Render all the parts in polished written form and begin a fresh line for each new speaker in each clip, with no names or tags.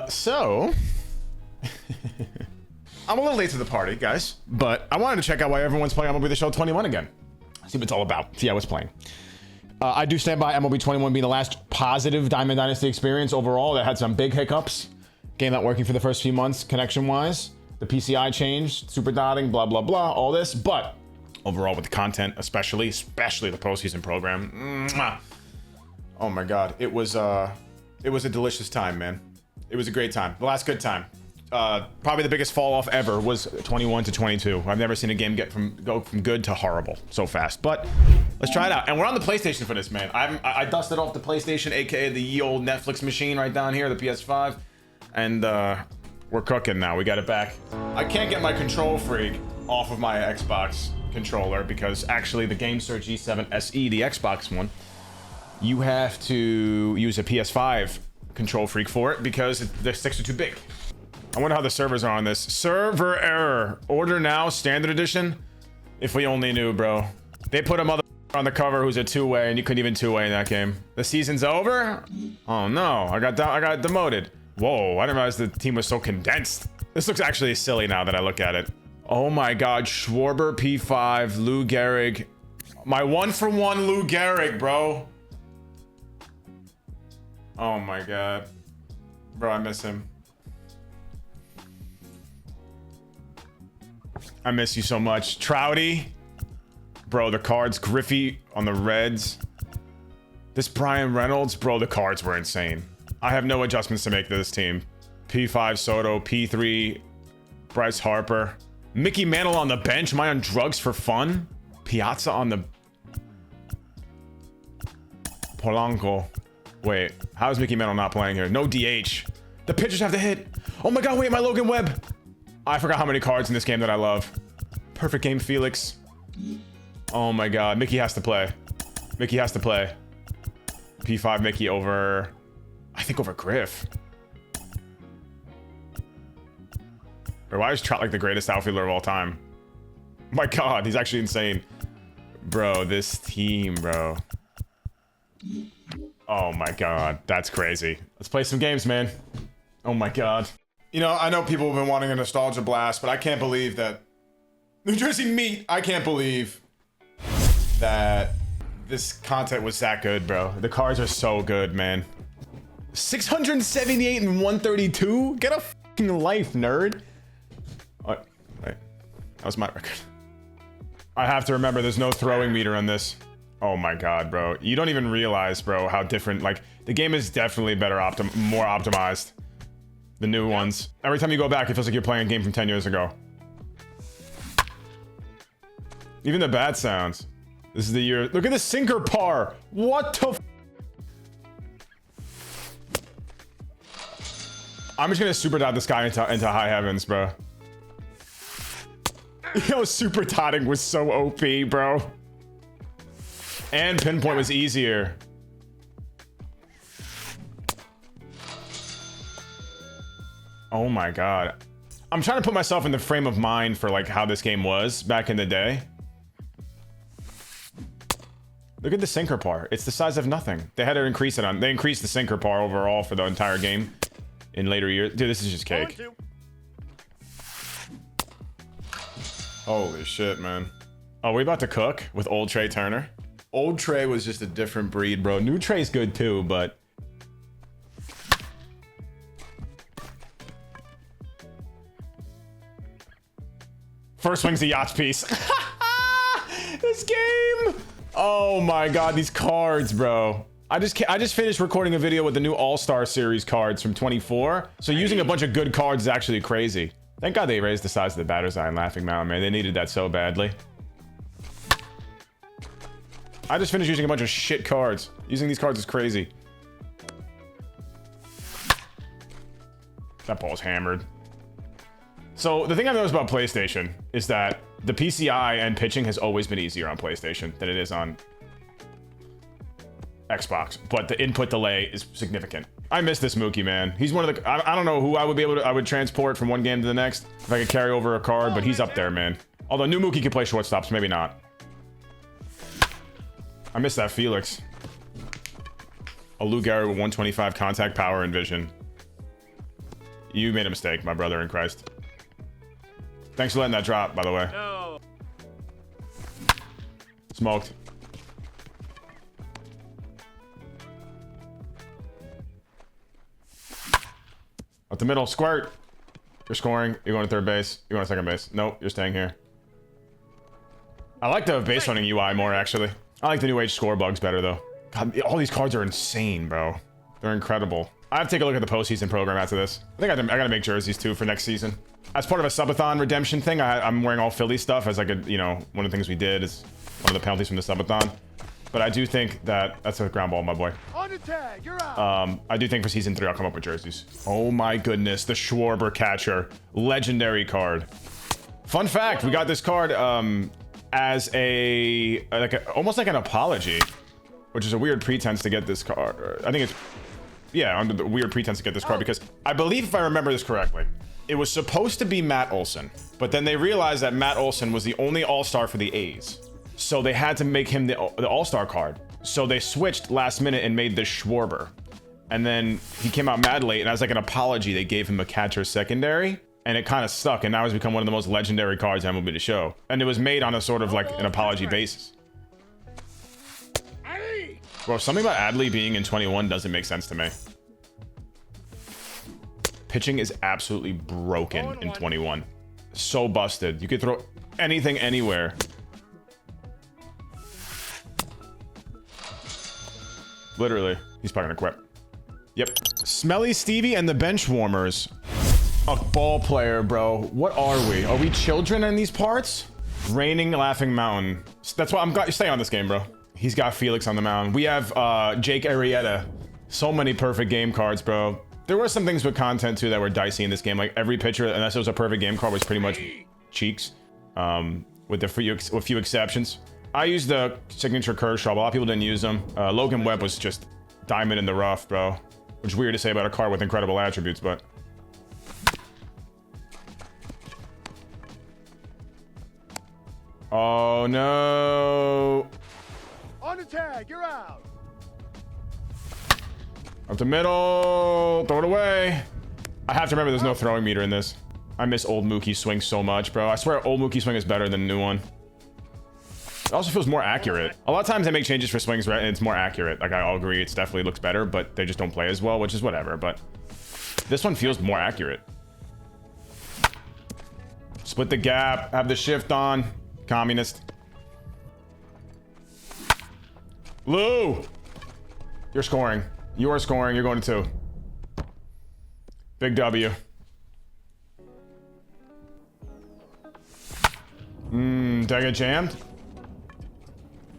So I'm a little late to the party, guys, but I wanted to check out why everyone's playing MLB the Show 21 again. See what it's all about. See how it's playing. I do stand by MLB 21 being the last positive Diamond Dynasty experience overall that had some big hiccups. Game not working for the first few months connection-wise. The PCI changed, super dotting, blah, blah, blah, all this. But overall with the content, especially the postseason program, oh my God, it was a delicious time, man. It was a great time. The last good time. Probably the biggest fall off ever was 21 to 22. I've never seen a game go from good to horrible so fast. But let's try it out. And we're on the PlayStation for this, man. I dusted off the PlayStation, aka the ye old Netflix machine right down here, the PS5, and we're cooking now. We got it back. I can't get my Control Freak off of my Xbox controller because actually the GameSir G7 SE, the Xbox one, you have to use a PS5 Control Freak for it because the sticks are too big. I wonder how the servers are on this. Server error. Order now, standard edition. If we only knew, bro. They put a mother on the cover who's a two-way, and you couldn't even two-way in that game. The season's over? Oh no, I got demoted. Whoa, I didn't realize the team was so condensed. This looks actually silly now that I look at it. Oh my God, Schwarber, P5, Lou Gehrig. My 1-for-1 Lou Gehrig, bro. Oh my God. Bro, I miss him. I miss you so much. Trouty. Bro, the cards. Griffey on the Reds. This Brian Reynolds. Bro, the cards were insane. I have no adjustments to make to this team. P5 Soto. P3 Bryce Harper. Mickey Mantle on the bench. Am I on drugs for fun? Piazza on the... Polanco. Wait, how is Mickey Mantle not playing here? No DH. The pitchers have to hit. Oh my God, wait, my Logan Webb. I forgot how many cards in this game that I love. Perfect game, Felix. Oh my God, Mickey has to play. Mickey has to play. P5 Mickey over, I think over Griff. Or why is Trout like the greatest outfielder of all time? My God, he's actually insane. Bro, this team, bro. Oh my God, that's crazy. Let's play some games, man. Oh my God. You know, I know people have been wanting a nostalgia blast, but I can't believe that New Jersey Meat, I can't believe that this content was that good, bro. The cards are so good, man. 678 and 132? Get a fucking life, nerd. Oh, wait, that was my record. I have to remember there's no throwing meter on this. Oh my God, bro. You don't even realize, bro, how different, like, the game is definitely better, more optimized. The new ones. Every time you go back, it feels like you're playing a game from 10 years ago. Even the bat sounds. This is the year. Look at the sinker par. What the f? I'm just gonna super dot this guy into high heavens, bro. Yo, super dotting was so OP, bro. And pinpoint was easier. Oh my God. I'm trying to put myself in the frame of mind for like how this game was back in the day. Look at the sinker par. It's the size of nothing. They had to increase it on. They increased the sinker par overall for the entire game in later years. Dude, this is just cake. Holy shit, man. Oh, we about to cook with old Trey Turner? Old Trey was just a different breed, bro. New Trey's good too, but... First swing's a yacht piece. This game. Oh my God, these cards, bro. I just finished recording a video with the new All-Star Series cards from 24. So using a bunch of good cards is actually crazy. Thank God they raised the size of the batter's eye in Laughing Mountain, man. They needed that so badly. I just finished using a bunch of shit cards. Using these cards is crazy. That ball's hammered. So the thing I've noticed about PlayStation is that the PCI and pitching has always been easier on PlayStation than it is on Xbox, but the input delay is significant. I miss this Mookie, man. He's one of the, I don't know who I would transport from one game to the next if I could carry over a card, but he's up there, man. Although new Mookie can play shortstops, maybe not. I miss that Felix. A Lou Gehrig with 125 contact power and vision. You made a mistake, my brother in Christ. Thanks for letting that drop, by the way.
No.
Smoked. Up the middle, squirt. You're scoring. You're going to third base. You're going to second base. Nope, you're staying here. I like the base running UI more, actually. I like the new age score bugs better, though. God, all these cards are insane, bro. They're incredible. I have to take a look at the postseason program after this. I think I gotta make jerseys, too, for next season. As part of a subathon redemption thing, I'm wearing all Philly stuff as like a, you know, one of the things we did is one of the penalties from the subathon. But I do think that that's a ground ball, my boy.
On the tag, you're out.
I do think for season 3 I'll come up with jerseys. Oh my goodness, the Schwarber catcher, legendary card. Fun fact: we got this card as a almost like an apology, which is a weird pretense to get this card. I think it's under the weird pretense to get this card because I believe, if I remember this correctly, it was supposed to be Matt Olson, but then they realized that Matt Olson was the only All-Star for the A's. So they had to make him the All-Star card. So they switched last minute and made the Schwarber. And then he came out mad late, and as like an apology, they gave him a catcher secondary. And it kind of stuck, and now it's become one of the most legendary cards in MLB the Show. And it was made on a sort of like an apology basis. Bro, something about Adley being in 21 doesn't make sense to me. Pitching is absolutely broken in 21. So busted. You could throw anything anywhere. Literally. He's probably gonna quit. Yep. Smelly Stevie and the bench warmers. A ball player, bro. What are we? Are we children in these parts? Raining Laughing Mountain. That's why I'm got you stay on this game, bro. He's got Felix on the mound. We have Jake Arrieta. So many perfect game cards, bro. There were some things with content too that were dicey in this game. Like every pitcher, unless it was a perfect game card, was pretty much cheeks. With a few exceptions. I used the signature Kershaw, but a lot of people didn't use them. Logan Webb was just diamond in the rough, bro. Which is weird to say about a card with incredible attributes, but. Oh no.
On the tag, you're out.
Up the middle. Throw it away. I have to remember there's no throwing meter in this. I miss old Mookie's swing so much, bro. I swear old Mookie's swing is better than the new one. It also feels more accurate. A lot of times they make changes for swings, right? And it's more accurate. Like, I'll agree, it definitely looks better, but they just don't play as well, which is whatever. But this one feels more accurate. Split the gap. Have the shift on. Communist. Lou! You're scoring. You are scoring. You're going to 2. Big W. Did I get jammed?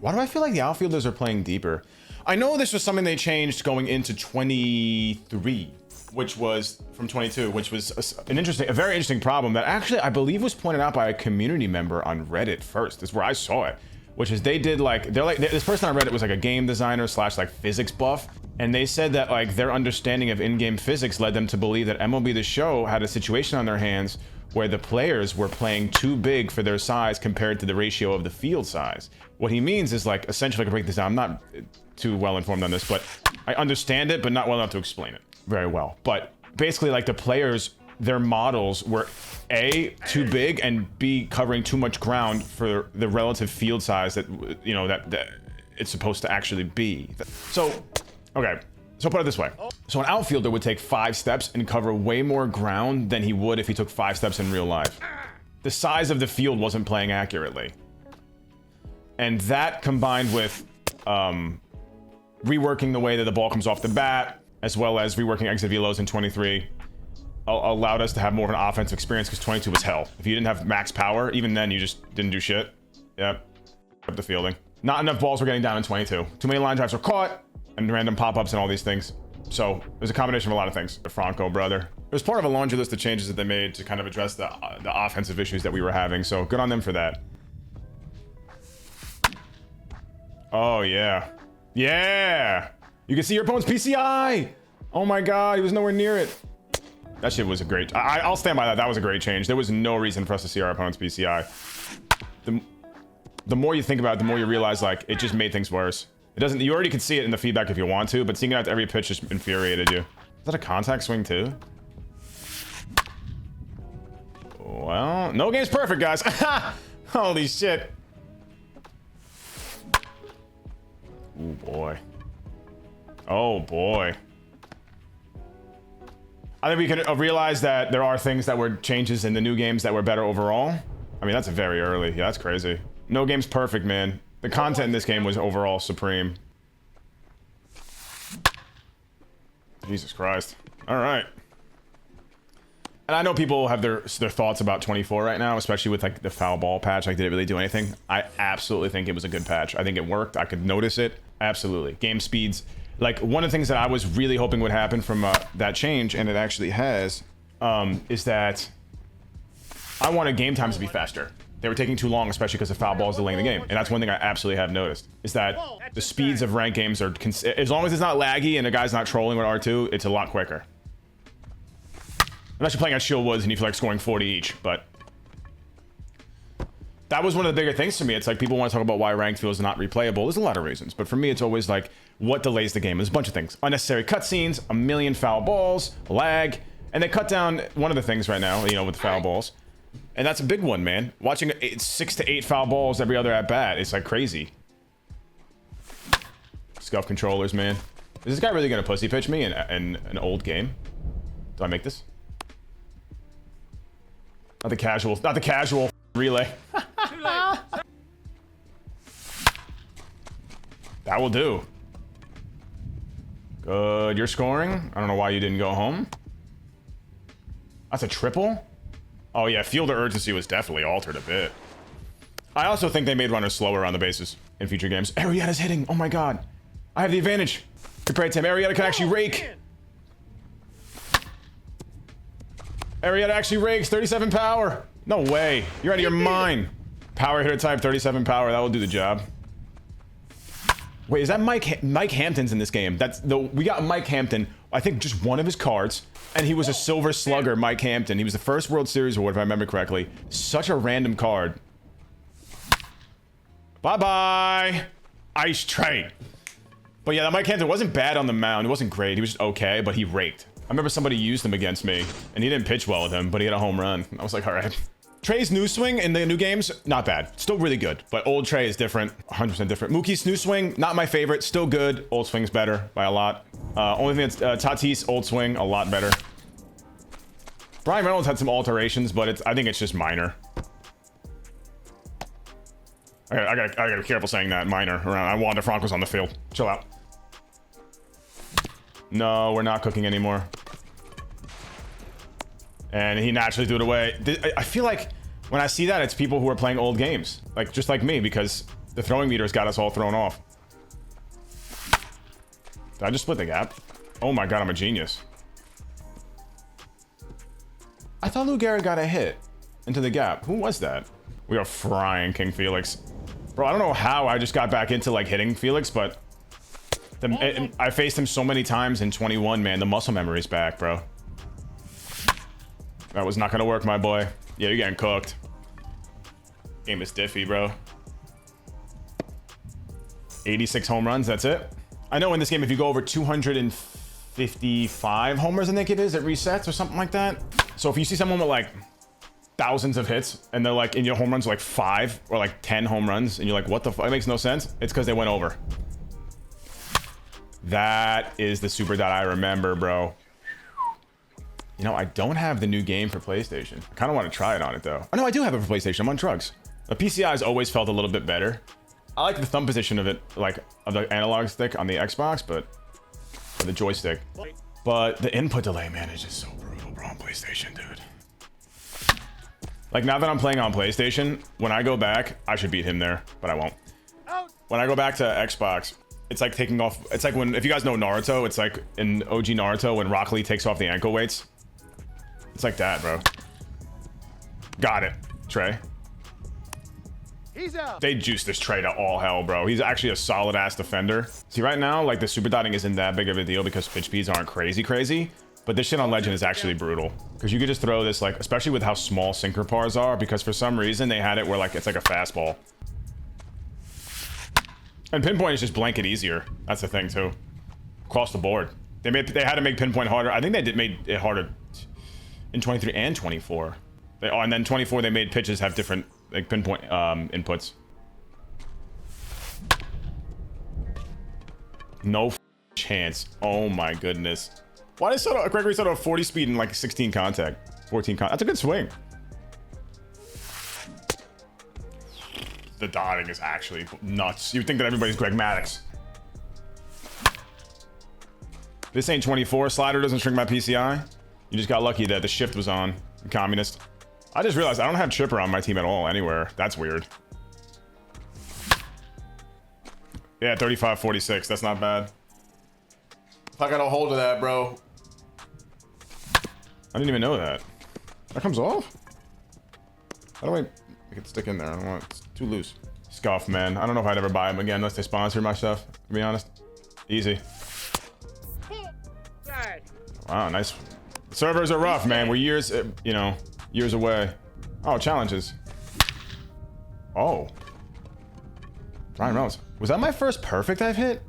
Why do I feel like the outfielders are playing deeper? I know this was something they changed going into 23, which was from 22, which was a very interesting problem that actually I believe was pointed out by a community member on Reddit first. This is where I saw it, which is this person on Reddit was like a game designer / like physics buff, and they said that like their understanding of in-game physics led them to believe that MLB the Show had a situation on their hands where the players were playing too big for their size compared to the ratio of the field size. What he means is like, essentially, I can break this down. I'm not too well informed on this, but I understand it, but not well enough to explain it very well. But basically, like the players, their models were A, too big, and B, covering too much ground for the relative field size that, you know, that it's supposed to actually be. So, okay. So put it this way. So an outfielder would take 5 steps and cover way more ground than he would if he took 5 steps in real life. The size of the field wasn't playing accurately. And that combined with reworking the way that the ball comes off the bat, as well as reworking exit velos in 23, allowed us to have more of an offensive experience because 22 was hell. If you didn't have max power, even then you just didn't do shit. Yep. Up the fielding. Not enough balls were getting down in 22. Too many line drives were caught, and random pop-ups and all these things. So there's a combination of a lot of things. The Franco brother. It was part of a laundry list of changes that they made to kind of address the offensive issues that we were having. So good on them for that. Oh yeah. Yeah. You can see your opponent's PCI. Oh my God, he was nowhere near it. That shit was a great, I'll stand by that. That was a great change. There was no reason for us to see our opponent's PCI. The more you think about it, the more you realize like it just made things worse. It doesn't, you already could see it in the feedback if you want to, but seeing it out to every pitch just infuriated you. Is that a contact swing too? Well, no game's perfect, guys. Holy shit. Oh, boy. Oh, boy. I think we can realize that there are things that were changes in the new games that were better overall. I mean, that's very early. Yeah, that's crazy. No game's perfect, man. The content in this game was overall supreme. Jesus Christ. All right. And I know people have their thoughts about 24 right now, especially with like the foul ball patch. Like, did it really do anything? I absolutely think it was a good patch. I think it worked. I could notice it. Absolutely. Game speeds. Like, one of the things that I was really hoping would happen from that change, and it actually has, is that I wanted game times to be faster. They were taking too long, especially because the foul ball is delaying the game. And that's one thing I absolutely have noticed, is that the speeds of ranked games are, as long as it's not laggy and the guy's not trolling with R2, it's a lot quicker. Unless you're playing at Shield Woods and you feel like scoring 40 each, but that was one of the bigger things to me. It's like people want to talk about why ranked feels not replayable. There's a lot of reasons, but for me, it's always like what delays the game. There's a bunch of things: unnecessary cutscenes, a million foul balls, lag, and they cut down one of the things right now, you know, with the foul balls, and that's a big one, man. Watching 6 to 8 foul balls every other at bat, it's like crazy. Scuff controllers, man. Is this guy really gonna pussy pitch me in an old game? Do I make this? Not the casual relay. That will do. Good, you're scoring. I don't know why you didn't go home. That's a triple? Oh yeah, field of urgency was definitely altered a bit. I also think they made runners slower on the bases in future games. Arrieta's hitting, oh my god. I have the advantage. Compared to him, Arrieta can actually rake. Arrieta actually rakes, 37 power. No way, you're out of your mind. Power hitter type, 37 power, that will do the job. Wait, is that Mike Hampton's in this game? We got Mike Hampton, I think just one of his cards, and he was a silver slugger, Mike Hampton. He was the first World Series award, if I remember correctly. Such a random card. Bye-bye. Ice trade. But yeah, that Mike Hampton wasn't bad on the mound. It wasn't great. He was just okay, but he raked. I remember somebody used him against me, and he didn't pitch well with him, but he had a home run. I was like, all right. Trey's new swing in the new games, not bad. Still really good, but old Trey is different, 100% different. Mookie's new swing, not my favorite, still good. Old swing's better by a lot. Only thing that's Tatis, old swing, a lot better. Brian Reynolds had some alterations, but I think it's just minor. I gotta be careful saying that, minor. Around, Wander Franco's on the field. Chill out. No, we're not cooking anymore. And he naturally threw it away. I feel like when I see that, it's people who are playing old games. Like, just like me, because the throwing meter's got us all thrown off. Did I just split the gap? Oh my god, I'm a genius. I thought Lou Gehrig got a hit into the gap. Who was that? We are frying King Felix. Bro, I don't know how I just got back into, like, hitting Felix, but I faced him so many times in 21, man. The muscle memory's back, bro. That was not gonna work, my boy. Yeah, you're getting cooked. Game is diffy, bro. 86 home runs, that's it. I know in this game, if you go over 255 homers, I think it is, it resets or something like that. So if you see someone with like thousands of hits and they're like, in your home runs like 5 or like 10 home runs, and you're like, what the fuck? It makes no sense. It's because they went over. That is the super dot I remember, bro. You know, I don't have the new game for PlayStation. I kind of want to try it on it, though. Oh, no, I do have it for PlayStation. I'm on drugs. The PCI has always felt a little bit better. I like the thumb position of it, like, of the analog stick on the Xbox, but... the joystick. But the input delay, man, is just so brutal, bro, on PlayStation, dude. Like, now that I'm playing on PlayStation, when I go back, I should beat him there, but I won't. When I go back to Xbox... it's like taking off... it's like when... if you guys know Naruto, it's like in OG Naruto when Rock Lee takes off the ankle weights. It's like that, bro. Got it, Trey.
He's out.
They juiced this Trey to all hell, bro. He's actually a solid-ass defender. See, right now, like, the super dotting isn't that big of a deal because pitch speeds aren't crazy. But this shit on Legend is actually brutal. Because you could just throw this, like, especially with how small sinker pars are, because for some reason they had it where, like, it's like a fastball. And pinpoint is just blanket easier. That's the thing, too. Across the board. They had to make pinpoint harder. I think they made it harder in 23 and 24. Oh, and then 24, they made pitches have different like pinpoint inputs. No chance. Oh my goodness. Why did Gregory Soto have 40 speed and like 16 contact? 14 contact. That's a good swing. The dotting is actually nuts. You'd think that everybody's Greg Maddux. This ain't 24. Slider doesn't shrink my PCI. You just got lucky that the shift was on. Communist. I just realized I don't have Chipper on my team at all anywhere. That's weird. Yeah, 35-46. That's not bad. If I got a hold of that, bro. I didn't even know that. That comes off? How do I make it stick in there? I don't want it. It's too loose. Scuff, man. I don't know if I'd ever buy them again unless they sponsor my stuff, to be honest. Easy. Wow, nice. Servers are rough, man. We're years, you know, years away. Oh, challenges. Oh. Ryan Reynolds. Was that my first perfect I've hit?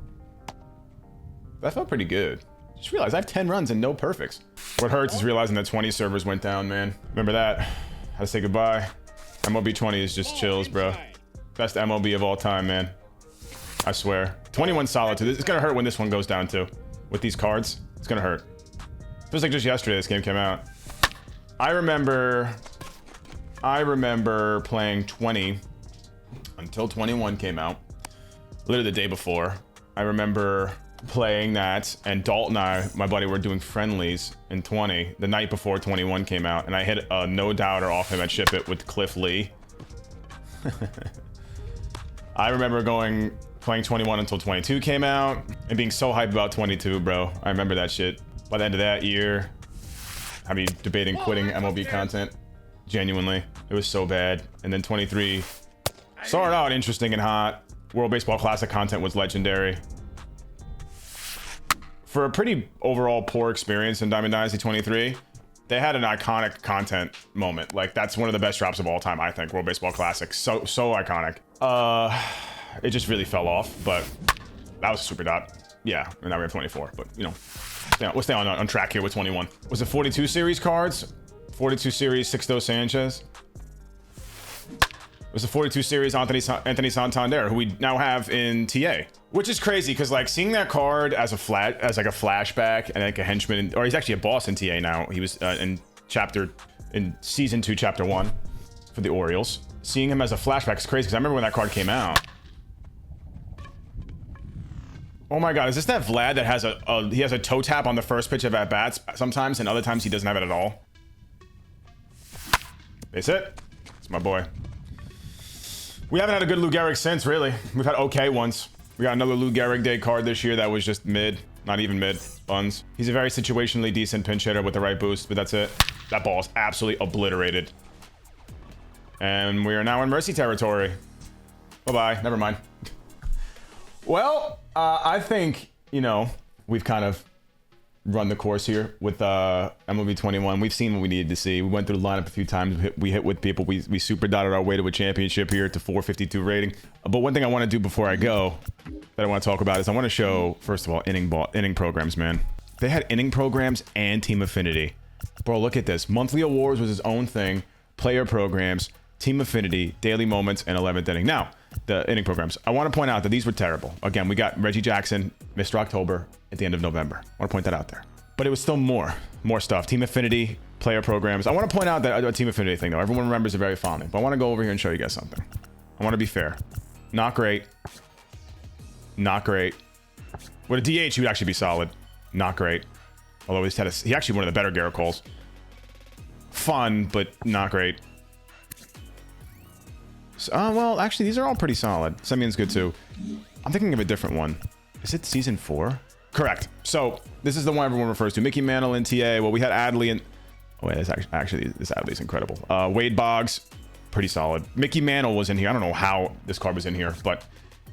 That felt pretty good. Just realized I have 10 runs and no perfects. What hurts is realizing that 20 servers went down, man. Remember that? Had to say goodbye. MLB 20 is just chills, bro. Best MLB of all time, man. I swear. 21 solid too. It's gonna hurt when this one goes down too. With these cards, it's gonna hurt. Feels like just yesterday this game came out. I remember playing 20 until 21 came out. Literally the day before. I remember playing that, and Dalton and I, my buddy, were doing friendlies in 20 the night before 21 came out, and I hit a no doubter off him at Ship It with Cliff Lee. I remember playing 21 until 22 came out and being so hyped about 22, bro. I remember that shit. By the end of that year, I mean, debating quitting MLB content. Genuinely, it was so bad. And then 23 started out interesting and hot. World Baseball Classic content was legendary. For a pretty overall poor experience in Diamond Dynasty 23, they had an iconic content moment. Like, that's one of the best drops of all time, I think. World Baseball Classic, so iconic. It just really fell off, but that was a super dot. Yeah, and now we have 24, but you know, we'll stay on track here with 21. Was it 42 series cards? 42 series Sixto Sanchez. It was the 42 series Anthony Santander, who we now have in TA, which is crazy because like seeing that card as like a flashback and like a henchman, or he's actually a boss in TA now. He was in season 2, chapter 1 for the Orioles. Seeing him as a flashback is crazy because I remember when that card came out. Oh my God, is this that Vlad that has he has a toe tap on the first pitch of at bats sometimes, and other times he doesn't have it at all? Base hit. It's my boy. We haven't had a good Lou Gehrig since, really. We've had okay ones. We got another Lou Gehrig Day card this year that was just mid, not even mid, buns. He's a very situationally decent pinch hitter with the right boost, but that's it. That ball is absolutely obliterated. And we are now in Mercy territory. Bye-bye, never mind. Well, I think, you know, we've kind of run the course here with MLB 21. We've seen what we needed to see. We went through the lineup a few times. We hit with people. We super dotted our way to a championship here to 452 rating. But one thing I want to do before I go that I want to talk about is I want to show, first of all, inning programs, man. They had inning programs and team affinity. Bro, look at this. Monthly awards was his own thing. Player programs, team affinity, daily moments, and 11th inning. Now, the inning programs. I want to point out that these were terrible. Again, we got Reggie Jackson, Mr. October at the end of November. I want to point that out there. But it was still more stuff. Team affinity, player programs. I want to point out that a team affinity thing, though. Everyone remembers it very fondly. But I want to go over here and show you guys something. I want to be fair. Not great. Not great. With a DH, he would actually be solid. Not great. Although he actually one of the better Garrett Coles. Fun, but not great. So, well, actually, these are all pretty solid. Semion's good, too. I'm thinking of a different one. Is it season 4? Correct. So, this is the one everyone refers to. Mickey Mantle in TA. Well, we had Adley in... Oh, wait, this Adley's incredible. Wade Boggs, pretty solid. Mickey Mantle was in here. I don't know how this card was in here, but...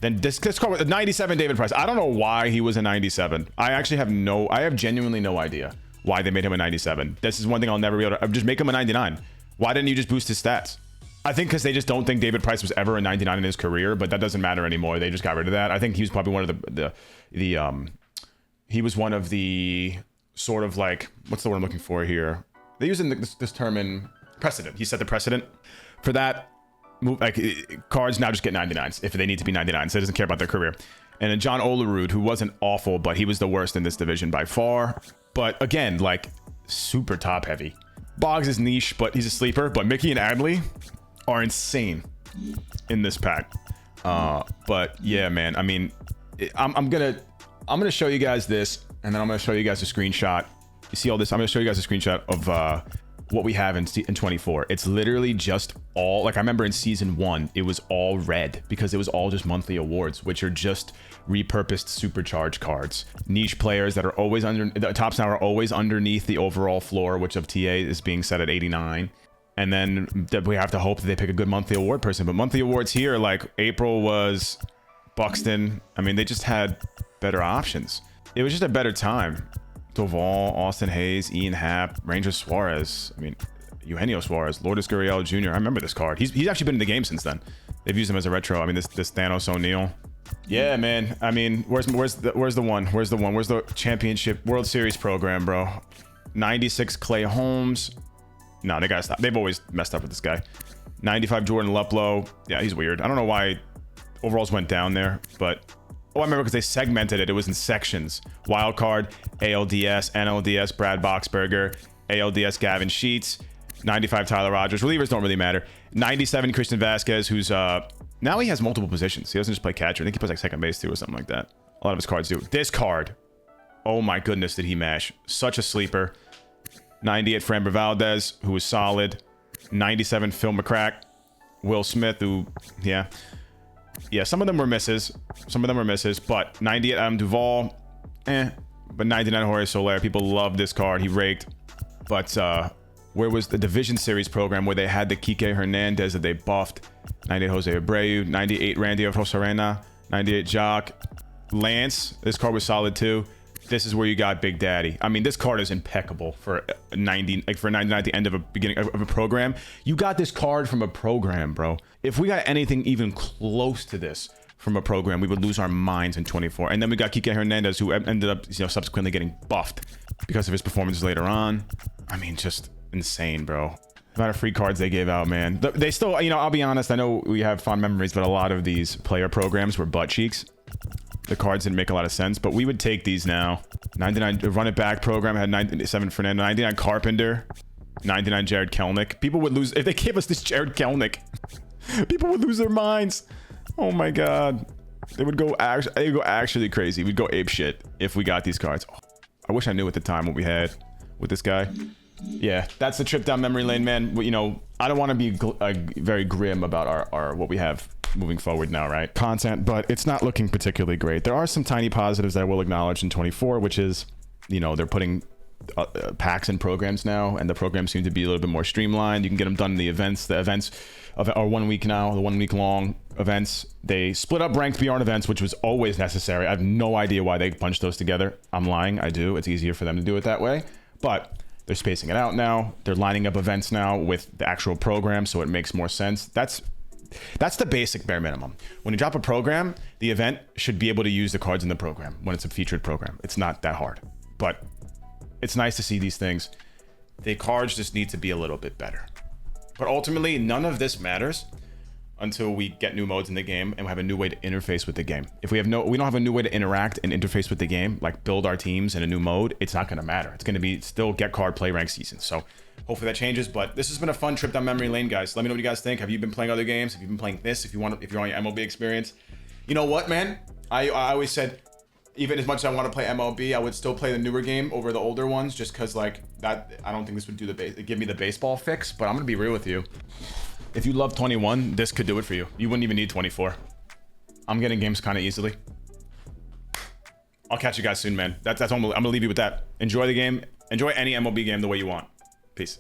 Then this card was 97 David Price. I don't know why he was a 97. I have genuinely no idea why they made him a 97. This is one thing I'll never be able to... Just make him a 99. Why didn't you just boost his stats? I think because they just don't think David Price was ever a 99 in his career, but that doesn't matter anymore. They just got rid of that. I think he was probably one of he was one of the sort of like, what's the word I'm looking for here? They use this term in precedent. He set the precedent for that. Like cards now just get 99s if they need to be 99s. So he doesn't care about their career. And then John Olerud, who wasn't awful, but he was the worst in this division by far. But again, like super top heavy. Boggs is niche, but he's a sleeper. But Mickey and Adley are insane in this pack. But yeah, man. I mean, I'm gonna show you guys this, and then I'm gonna show you guys a screenshot. You see all this? I'm gonna show you guys a screenshot of what we have in 24. It's literally just all, like I remember in season 1 it was all red because it was all just monthly awards, which are just repurposed supercharged cards. Niche players that are always under the tops now are always underneath the overall floor, which of TA is being set at 89. And then we have to hope that they pick a good monthly award person. But monthly awards here, like April was Buxton. I mean, they just had better options. It was just a better time. Doval, Austin Hayes, Ian Happ, Ranger Suarez. I mean, Eugenio Suarez, Lourdes Gurriel Jr. I remember this card. He's actually been in the game since then. They've used him as a retro. I mean, this Thanos O'Neal. Yeah, man. I mean, where's the one? Where's the championship World Series program, bro? 96 Clay Holmes. No, they gotta stop. They've always messed up with this guy. 95 Jordan Luplow. Yeah, he's weird. I don't know why overalls went down there, but I remember because they segmented it. It was in sections. Wild card, ALDS, NLDS, Brad Boxberger, ALDS, Gavin Sheets, 95 Tyler Rogers. Relievers don't really matter. 97 Christian Vasquez, who's now he has multiple positions. He doesn't just play catcher. I think he plays like second base too or something like that. A lot of his cards do. This card, oh my goodness, did he mash? Such a sleeper. 98 Framber Valdez, who was solid. 97 Phil McCrack, Will Smith, who yeah, some of them were misses. But 98 Adam Duvall, but 99 Jorge Soler. People love this card. He raked. But where was the Division Series program where they had the Kike Hernandez that they buffed? 98 Jose Abreu, 98 Randy of Rosarena, 98 Jock. Lance, this card was solid too. This is where you got Big Daddy. I mean, this card is impeccable for 90, like for 99 at the end of a beginning of a program. You got this card from a program, bro. If we got anything even close to this from a program, we would lose our minds in 24. And then we got Kike Hernandez, who ended up, subsequently getting buffed because of his performances later on. I mean, just insane, bro. The amount of free cards they gave out, man. They still, I'll be honest. I know we have fond memories, but a lot of these player programs were butt cheeks. The cards didn't make a lot of sense, but we would take these now. 99 run it back program had 97 Fernando, 99 Carpenter, 99 Jared Kelnick. People would lose if they gave us this Jared Kelnick. People would lose their minds. Oh my god, they would go actually crazy. We'd go ape shit if we got these cards. Oh, I wish I knew at the time what we had with this guy. Yeah, that's the trip down memory lane, man. I don't want to be very grim about our what we have moving forward now, right? Content, but it's not looking particularly great. There are some tiny positives that I will acknowledge in 24, which is, they're putting packs in programs now, and the programs seem to be a little bit more streamlined. You can get them done in the events. The events are 1 week now, the 1 week long events. They split up ranked BR events, which was always necessary. I have no idea why they bunched those together. I'm lying. I do. It's easier for them to do it that way, but they're spacing it out now. They're lining up events now with the actual program, so it makes more sense. That's the basic bare minimum. When you drop a program, the event should be able to use the cards in the program when it's a featured program. It's not that hard, but it's nice to see these things. The cards just need to be a little bit better. But ultimately, none of this matters until we get new modes in the game and we have a new way to interface with the game. If we don't have a new way to interact and interface with the game, like build our teams in a new mode, it's not going to matter. It's going to be still get card play rank season. So hopefully that changes, but this has been a fun trip down memory lane, guys. Let me know what you guys think. Have you been playing other games? Have you been playing this? If you're on your MLB experience, you know what, man? I always said, even as much as I want to play MLB, I would still play the newer game over the older ones, just because like that. I don't think this would give me the baseball fix. But I'm gonna be real with you. If you love 21, this could do it for you. You wouldn't even need 24. I'm getting games kind of easily. I'll catch you guys soon, man. I'm gonna leave you with that. Enjoy the game. Enjoy any MLB game the way you want. Peace.